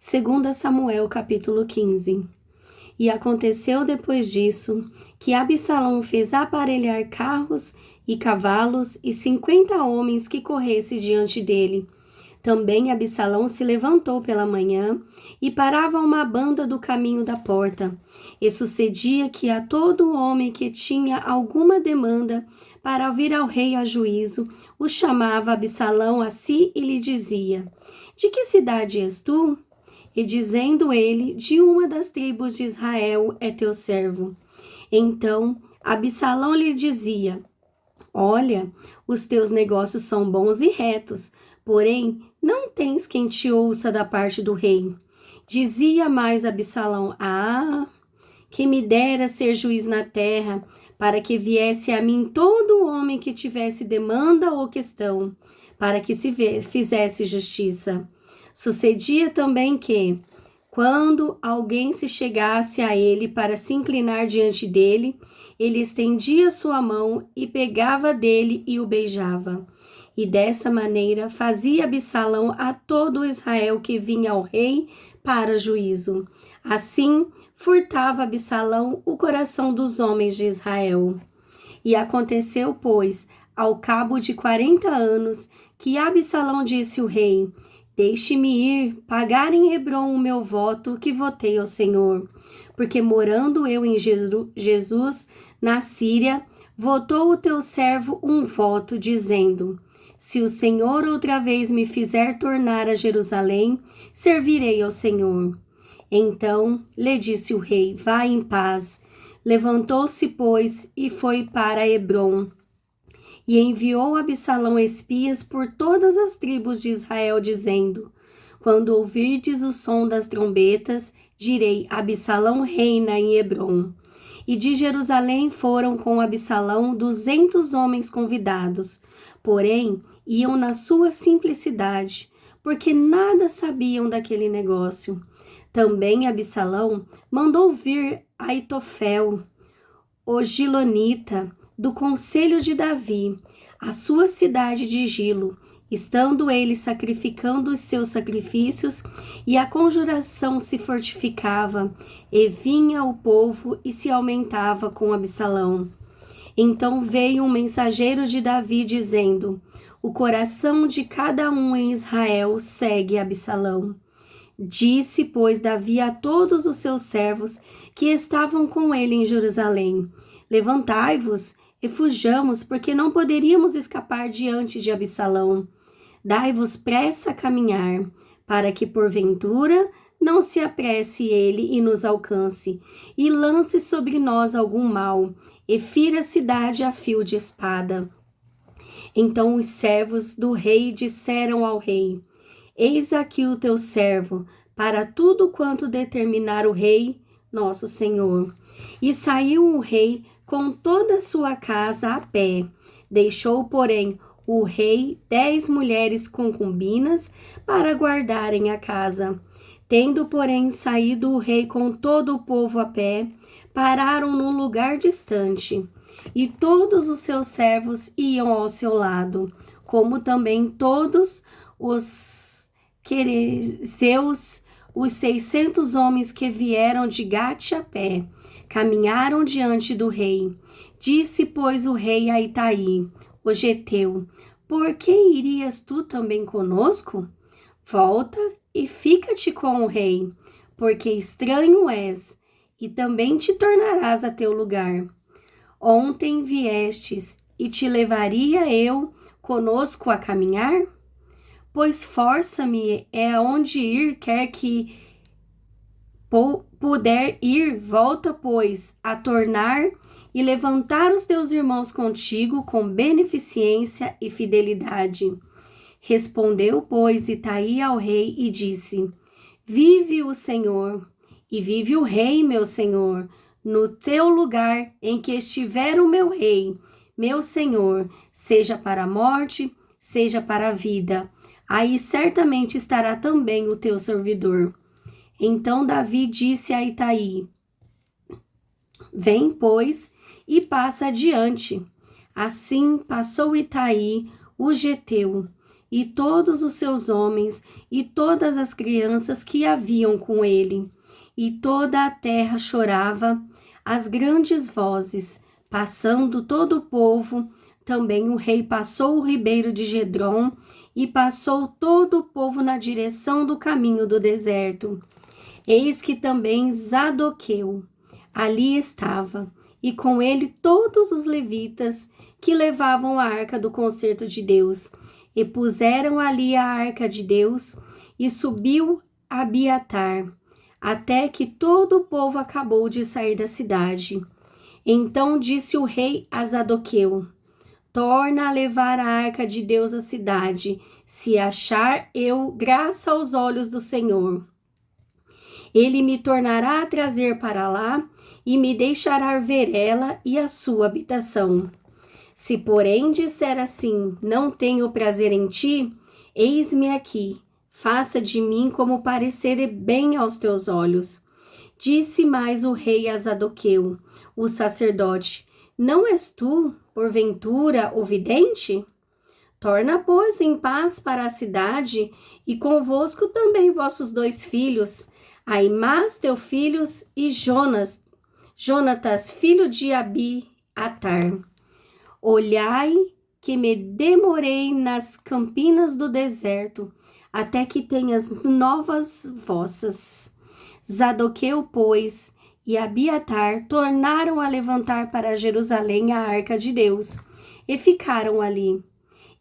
2 Samuel capítulo 15. E aconteceu depois disso, que Absalão fez aparelhar carros e cavalos e 50 homens que corressem diante dele. Também Absalão se levantou pela manhã e parava uma banda do caminho da porta. E sucedia que a todo homem que tinha alguma demanda para vir ao rei a juízo, o chamava Absalão a si e lhe dizia: De que cidade és tu? E dizendo ele: De uma das tribos de Israel é teu servo. Então Absalão lhe dizia: Olha, os teus negócios são bons e retos, porém não tens quem te ouça da parte do rei. Dizia mais Absalão: que me dera ser juiz na terra, para que viesse a mim todo homem que tivesse demanda ou questão, para que se fizesse justiça. Sucedia também que, quando alguém se chegasse a ele para se inclinar diante dele, ele estendia sua mão e pegava dele e o beijava. E dessa maneira fazia Absalão a todo Israel que vinha ao rei para juízo. Assim, furtava Absalão o coração dos homens de Israel. E aconteceu, pois, ao cabo de 40 anos, que Absalão disse ao rei: Deixe-me ir pagar em Hebrom o meu voto que votei ao Senhor, porque morando eu em Jesus, na Síria, votou o teu servo um voto, dizendo: Se o Senhor outra vez me fizer tornar a Jerusalém, servirei ao Senhor. Então lhe disse o rei: Vá em paz. Levantou-se, pois, e foi para Hebrom. E enviou Absalão espias por todas as tribos de Israel, dizendo: Quando ouvirdes o som das trombetas, direi: Absalão reina em Hebrom. E de Jerusalém foram com Absalão 200 homens convidados, porém iam na sua simplicidade, porque nada sabiam daquele negócio. Também Absalão mandou vir Aitofel, o Gilonita, do conselho de Davi, a sua cidade de Gilo, estando ele sacrificando os seus sacrifícios, e a conjuração se fortificava, e vinha o povo e se aumentava com Absalão. Então veio um mensageiro de Davi, dizendo: O coração de cada um em Israel segue Absalão. Disse, pois, Davi a todos os seus servos que estavam com ele em Jerusalém: Levantai-vos e fujamos, porque não poderíamos escapar diante de Absalão. Dai-vos pressa a caminhar, para que, porventura, não se apresse ele e nos alcance, e lance sobre nós algum mal, e fira a cidade a fio de espada. Então os servos do rei disseram ao rei: Eis aqui o teu servo, para tudo quanto determinar o rei, nosso senhor. E saiu o rei com toda a sua casa a pé. Deixou, porém, o rei 10 mulheres concubinas para guardarem a casa. Tendo, porém, saído o rei com todo o povo a pé, pararam num lugar distante. E todos os seus servos iam ao seu lado, como também todos os quereceus, os 600 homens que vieram de Gate a pé, caminharam diante do rei. Disse, pois, o rei a Itai, o geteu: Por que irias tu também conosco? Volta e fica-te com o rei, porque estranho és, e também te tornarás a teu lugar. Ontem viestes, e te levaria eu conosco a caminhar? Pois força-me é aonde ir, quer que puder ir, volta, pois, a tornar e levantar os teus irmãos contigo com beneficência e fidelidade. Respondeu, pois, Itai ao rei e disse: Vive o Senhor, e vive o rei, meu senhor, no teu lugar em que estiver o meu rei, meu senhor, seja para a morte, seja para a vida. Aí certamente estará também o teu servidor. Então Davi disse a Itai: Vem, pois, e passa adiante. Assim passou Itai, o geteu, e todos os seus homens, e todas as crianças que haviam com ele. E toda a terra chorava, as grandes vozes, passando todo o povo. Também o rei passou o ribeiro de Gedron, e passou todo o povo na direção do caminho do deserto. Eis que também Zadoqueu ali estava, e com ele todos os levitas que levavam a arca do concerto de Deus. E puseram ali a arca de Deus, e subiu Abiatar, até que todo o povo acabou de sair da cidade. Então disse o rei a Zadoqueu: torna a levar a arca de Deus à cidade, se achar eu graça aos olhos do Senhor. Ele me tornará a trazer para lá, e me deixará ver ela e a sua habitação. Se, porém, disser assim, não tenho prazer em ti, eis-me aqui, faça de mim como parecer bem aos teus olhos. Disse mais o rei a Zadoqueu, o sacerdote: não és tu, porventura, o vidente? Torna, pois, em paz para a cidade, e convosco também vossos 2 filhos, Aimás, teu filho, e Jonatas, filho de Abiatar. Olhai que me demorei nas campinas do deserto, até que tenhas novas vossas. Zadoqueu, pois, e Abiatar tornaram a levantar para Jerusalém a arca de Deus, e ficaram ali.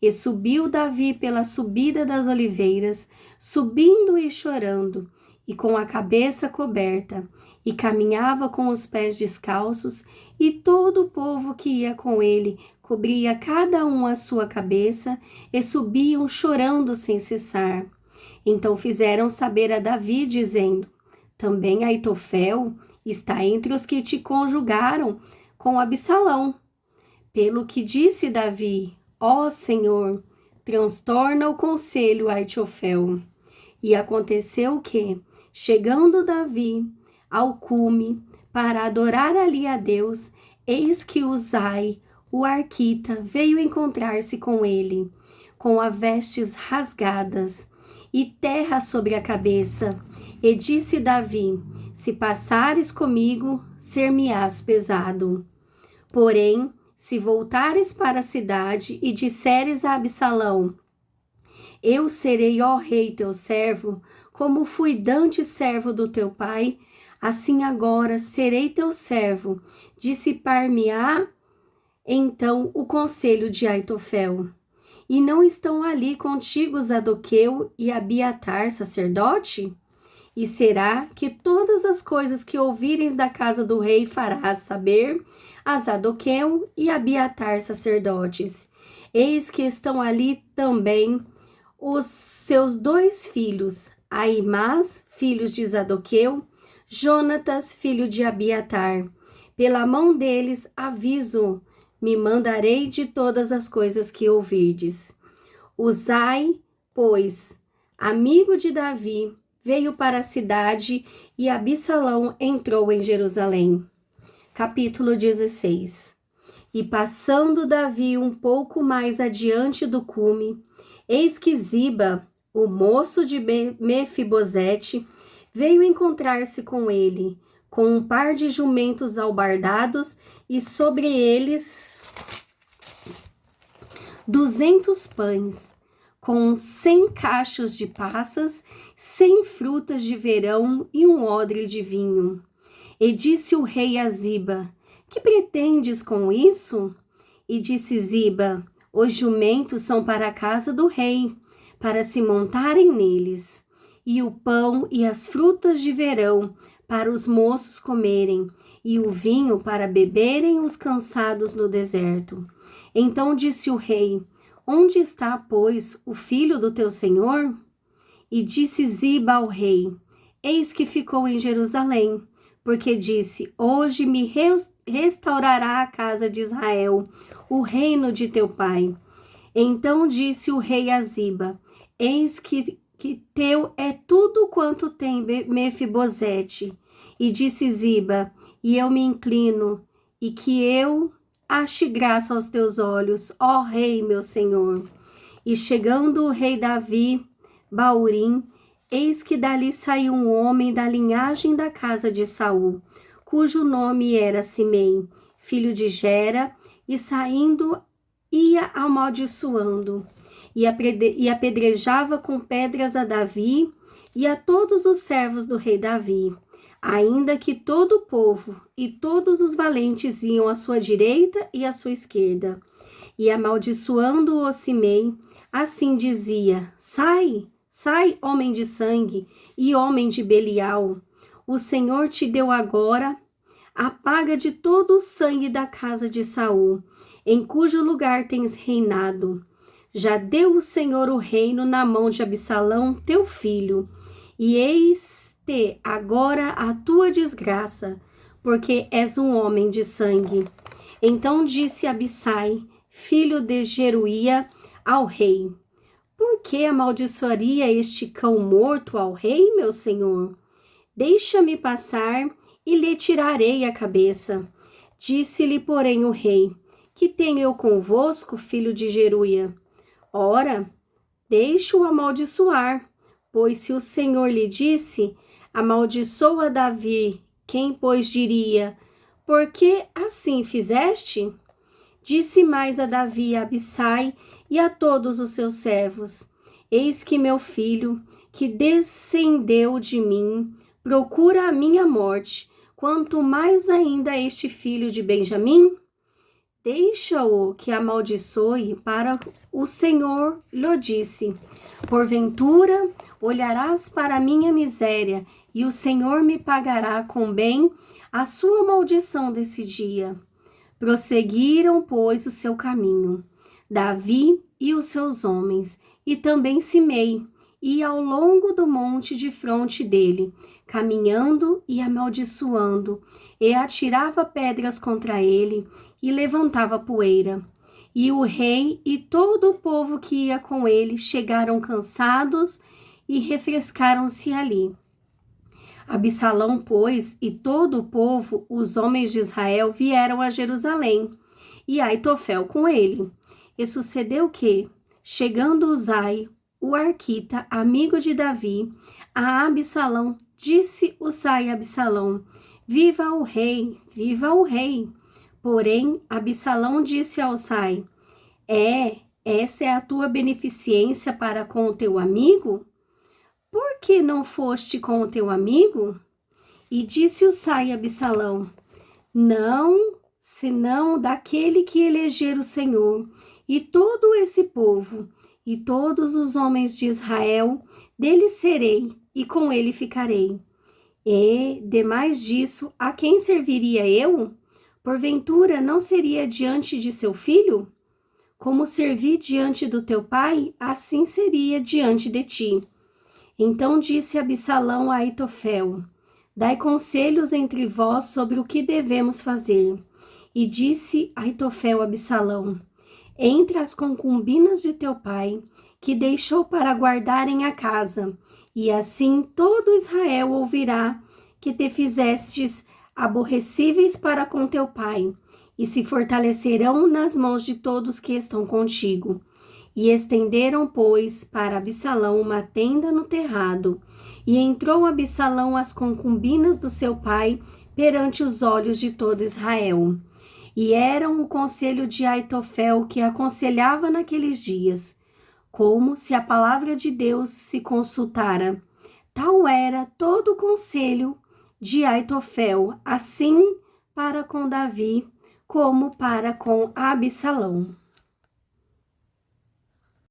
E subiu Davi pela subida das oliveiras, subindo e chorando, e com a cabeça coberta, e caminhava com os pés descalços, e todo o povo que ia com ele cobria cada um a sua cabeça, e subiam chorando sem cessar. Então fizeram saber a Davi, dizendo: também Aitofel está entre os que te conjugaram com Absalão. Pelo que disse Davi: ó Senhor, transtorna o conselho Aitofel. E aconteceu que, chegando Davi ao cume para adorar ali a Deus, eis que Uzai, o arquita, veio encontrar-se com ele, com as vestes rasgadas e terra sobre a cabeça. E disse Davi: se passares comigo, ser-me-ás pesado. Porém, se voltares para a cidade e disseres a Absalão: eu serei, ó rei, teu servo, como fui dantes servo do teu pai, assim agora serei teu servo, dissipar-me-á então o conselho de Aitofel. E não estão ali contigo Zadoqueu e Abiatar, sacerdote? E será que todas as coisas que ouvires da casa do rei farás saber a Zadoqueu e Abiatar, sacerdotes? Eis que estão ali também os seus 2 filhos, Aimás, filhos de Zadoqueu, Jonatas, filho de Abiatar. Pela mão deles aviso, me mandarei de todas as coisas que ouvirdes. Uzai, pois, amigo de Davi, veio para a cidade, e Absalão entrou em Jerusalém. Capítulo 16. E passando Davi um pouco mais adiante do cume, eis que Ziba, o moço de Mefibosete, veio encontrar-se com ele, com um par de jumentos albardados, e sobre eles 200 pães, com 100 cachos de passas, 100 frutas de verão e um odre de vinho. E disse o rei a Ziba: que pretendes com isso? E disse Ziba: os jumentos são para a casa do rei, para se montarem neles, e o pão e as frutas de verão para os moços comerem, e o vinho para beberem os cansados no deserto. Então disse o rei: onde está, pois, o filho do teu senhor? E disse Ziba ao rei: eis que ficou em Jerusalém, porque disse: hoje me restaurará a casa de Israel, o reino de teu pai. Então disse o rei a Ziba: eis que teu é tudo quanto tem Mefibosete. E disse Ziba: e eu me inclino, e que eu ache graça aos teus olhos, ó rei, meu senhor. E chegando o rei Davi, Baurim, eis que dali saiu um homem da linhagem da casa de Saul, cujo nome era Simei, filho de Gera, e saindo ia amaldiçoando, e apedrejava com pedras a Davi e a todos os servos do rei Davi, ainda que todo o povo e todos os valentes iam à sua direita e à sua esquerda. E amaldiçoando-o Simei, assim dizia: Sai, sai, homem de sangue e homem de Belial. O Senhor te deu agora a paga de todo o sangue da casa de Saul, em cujo lugar tens reinado. Já deu o Senhor o reino na mão de Absalão, teu filho, e eis-te agora a tua desgraça, porque és um homem de sangue. Então disse Abissai, filho de Zeruia, ao rei: Por que amaldiçoaria este cão morto ao rei, meu senhor? Deixa-me passar e lhe tirarei a cabeça. Disse-lhe, porém, o rei: Que tenho eu convosco, filho de Zeruia? Ora, deixa-o amaldiçoar, pois se o Senhor lhe disse: Amaldiçoa Davi, quem, pois, diria: Por que assim fizeste? Disse mais a Davi, a Abissai e a todos os seus servos: Eis que meu filho, que descendeu de mim, procura a minha morte, quanto mais ainda este filho de Benjamim? Deixa-o que amaldiçoe para o Senhor lhe disse: Porventura olharás para a minha miséria, e o Senhor me pagará com bem a sua maldição desse dia. Prosseguiram, pois, o seu caminho, Davi e os seus homens, e também Simei, ia ao longo do monte defronte dele, caminhando e amaldiçoando, e atirava pedras contra ele, e levantava poeira. E o rei e todo o povo que ia com ele chegaram cansados e refrescaram-se ali. Absalão, pois, e todo o povo, os homens de Israel, vieram a Jerusalém, e Aitofel com ele. E sucedeu que, chegando Uzai, o arquita, amigo de Davi, a Absalão, disse Uzai a Absalão: Viva o rei, viva o rei! Porém, Absalão disse a Uzai: essa é a tua beneficência para com o teu amigo? Por que não foste com o teu amigo? E disse Uzai a Absalão: Não, senão daquele que eleger o Senhor, e todo esse povo, e todos os homens de Israel, dele serei, e com ele ficarei. E, demais disso, a quem serviria eu? Porventura não seria diante de seu filho? Como servi diante do teu pai, assim seria diante de ti. Então disse Absalão a Aitofel: Dai conselhos entre vós sobre o que devemos fazer. E disse Aitofel a Absalão: Entre as concubinas de teu pai, que deixou para guardarem a casa, e assim todo Israel ouvirá que te fizestes aborrecíveis para com teu pai, e se fortalecerão nas mãos de todos que estão contigo. E estenderam, pois, para Absalão uma tenda no terrado, e entrou Absalão às concubinas do seu pai perante os olhos de todo Israel. E eram o conselho de Aitofel que aconselhava naqueles dias, como se a palavra de Deus se consultara. Tal era todo o conselho de Aitofel, assim para com Davi, como para com Absalão.